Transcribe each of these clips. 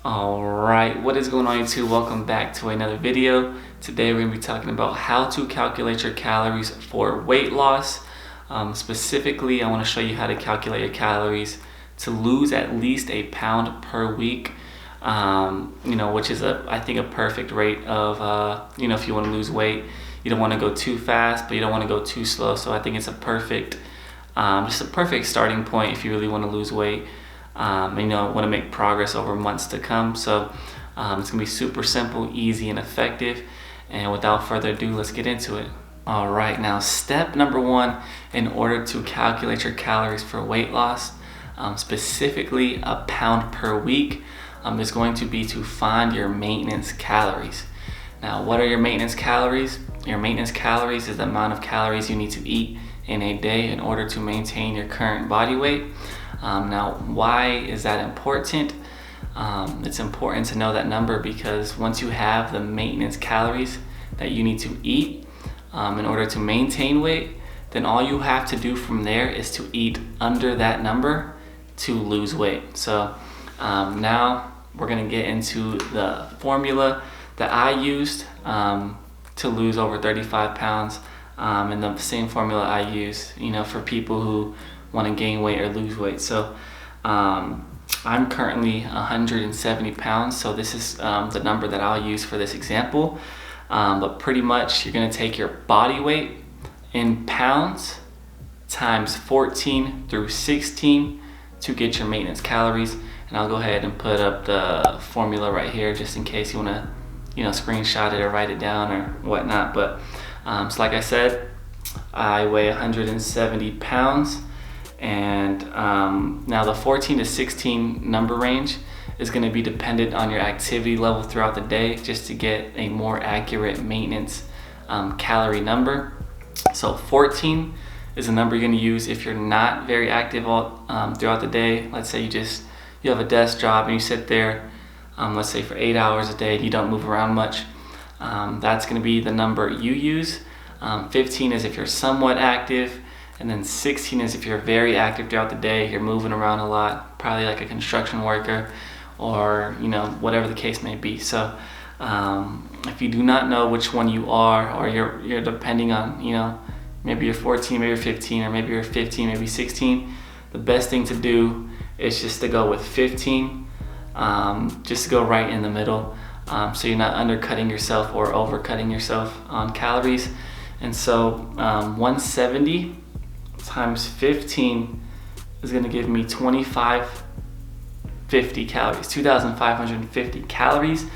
Alright, what is going on YouTube? Welcome back to another video. Today we're going to be talking about how to calculate your calories for weight loss. Specifically, I want to show you how to calculate your calories to lose at least a pound per week. Which is I think a perfect rate of, if you want to lose weight. You don't want to go too fast, but you don't want to go too slow. So I think it's just a perfect starting point if you really want to lose weight. Want to make progress over months to come. So it's gonna be super simple, easy, and effective. And without further ado, let's get into it. All right, now step number one in order to calculate your calories for weight loss, specifically a pound per week, is going to be to find your maintenance calories. Now, what are your maintenance calories? Your maintenance calories is the amount of calories you need to eat in a day in order to maintain your current body weight. Now, why is that important? It's important to know that number because once you have the maintenance calories that you need to eat in order to maintain weight, then all you have to do from there is to eat under that number to lose weight. So now we're going to get into the formula that I used to lose over 35 pounds and the same formula I use, for people who want to gain weight or lose weight. So I'm currently 170 pounds, so this is the number that I'll use for this example. But pretty much you're going to take your body weight in pounds times 14 through 16 to get your maintenance calories. And I'll go ahead and put up the formula right here just in case you want to screenshot it or write it down or whatnot. But so like I said, I weigh 170 pounds. And now the 14 to 16 number range is going to be dependent on your activity level throughout the day just to get a more accurate maintenance calorie number. So 14 is the number you're going to use if you're not very active throughout the day. Let's say you have a desk job and you sit there, let's say for 8 hours a day and you don't move around much. That's going to be the number you use. 15 is if you're somewhat active. And then 16 is if you're very active throughout the day, you're moving around a lot, probably like a construction worker or, whatever the case may be. So if you do not know which one you are, or you're depending on, maybe you're 14, maybe you're 15, or maybe you're 15, maybe 16, the best thing to do is just to go with 15, just to go right in the middle. So you're not undercutting yourself or overcutting yourself on calories. And so 170 times 15 is going to give me 2,550 calories, 2,550 calories.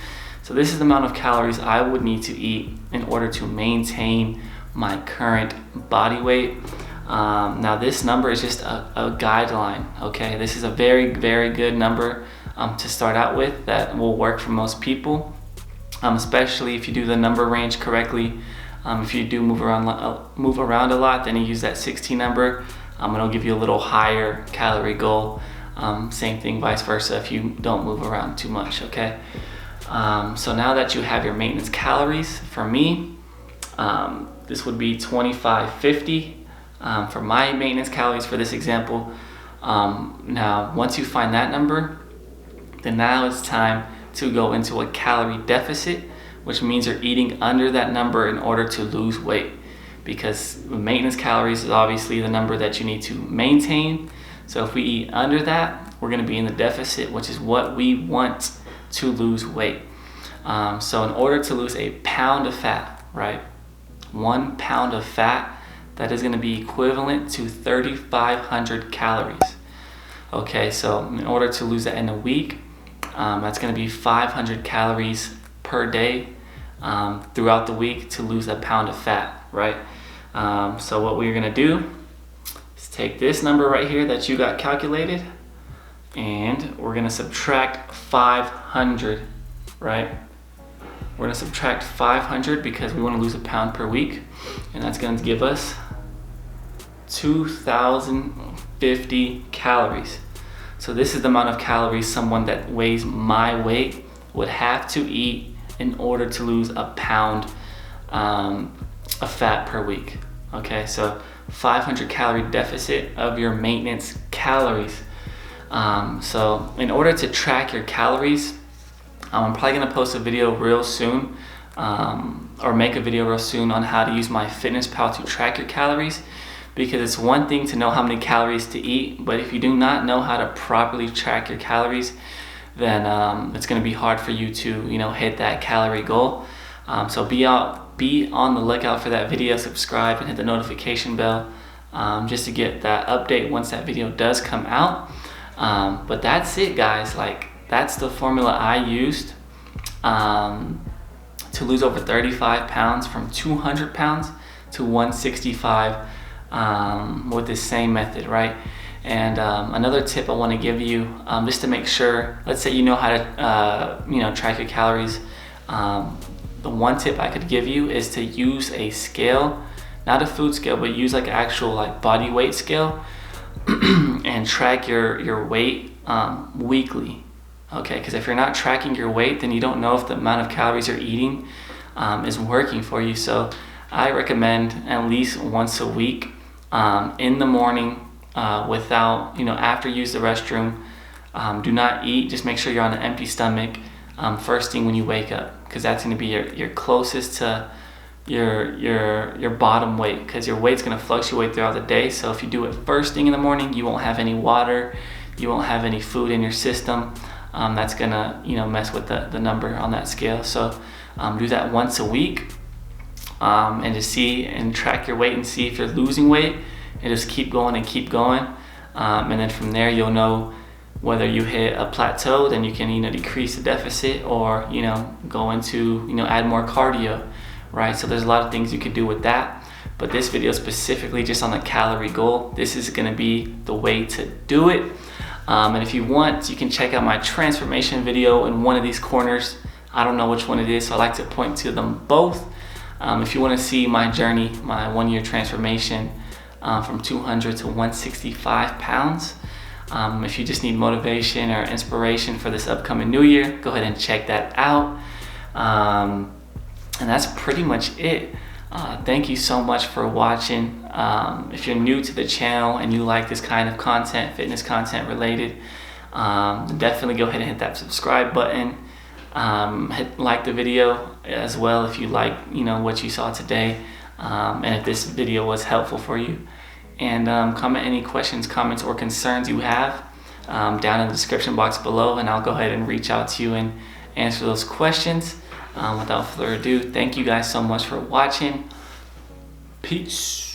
So this is the amount of calories I would need to eat in order to maintain my current body weight. Now this number is just a guideline, okay? This is a very, very good number to start out with that will work for most people, especially if you do the number range correctly. If you do move around a lot, then you use that 16 number. It'll give you a little higher calorie goal. Same thing, vice versa, if you don't move around too much, okay? So now that you have your maintenance calories, for me, this would be 2,550 for my maintenance calories for this example. Now, once you find that number, then now it's time to go into a calorie deficit, which means you're eating under that number in order to lose weight, because maintenance calories is obviously the number that you need to maintain. So if we eat under that, we're going to be in the deficit, which is what we want to lose weight. So in order to lose a pound of fat, right, 1 pound of fat, that is going to be equivalent to 3,500 calories. Okay, so in order to lose that in a week, that's going to be 500 calories per day throughout the week to lose a pound of fat, right? So what we're gonna do is take this number right here that you got calculated, and we're gonna subtract 500, right? We're gonna subtract 500 because we wanna lose a pound per week, and that's gonna give us 2,050 calories. So this is the amount of calories someone that weighs my weight would have to eat in order to lose a pound of fat per week. Okay, so 500 calorie deficit of your maintenance calories. So in order to track your calories, I'm probably gonna post a video real soon, or make a video real soon on how to use my FitnessPal to track your calories, because it's one thing to know how many calories to eat, but if you do not know how to properly track your calories, then it's gonna be hard for you to, hit that calorie goal. So be on the lookout for that video, subscribe and hit the notification bell, just to get that update once that video does come out. But that's it, guys. Like, that's the formula I used to lose over 35 pounds, from 200 pounds to 165, with this same method, right? And another tip I want to give you, just to make sure, let's say you know how to track your calories. The one tip I could give you is to use a scale, not a food scale, but use like an actual like body weight scale and track your weight weekly. Okay, because if you're not tracking your weight, then you don't know if the amount of calories you're eating is working for you. So I recommend at least once a week, in the morning, without, after you use the restroom. Do not eat, just make sure you're on an empty stomach first thing when you wake up, because that's going to be your closest to your bottom weight, because your weight's going to fluctuate throughout the day. So if you do it first thing in the morning, you won't have any water, you won't have any food in your system. That's gonna mess with the number on that scale. So do that once a week, and just see and track your weight and see if you're losing weight, and just keep going and keep going, and then from there you'll know whether you hit a plateau. Then you can decrease the deficit, or go into add more cardio, right? So there's a lot of things you could do with that, but this video specifically just on the calorie goal, this is going to be the way to do it. And if you want, you can check out my transformation video in one of these corners. I don't know which one it is, so I like to point to them both. If you want to see my journey, my 1-year transformation from 200 to 165 pounds, if you just need motivation or inspiration for this upcoming new year, go ahead and check that out. And that's pretty much it. Thank you so much for watching. If you're new to the channel and you like this kind of content, fitness content related, definitely go ahead and hit that subscribe button. Like the video as well if you like what you saw today, and if this video was helpful for you. And comment any questions, comments, or concerns you have down in the description box below, and I'll go ahead and reach out to you and answer those questions. Without further ado, thank you guys so much for watching. Peace.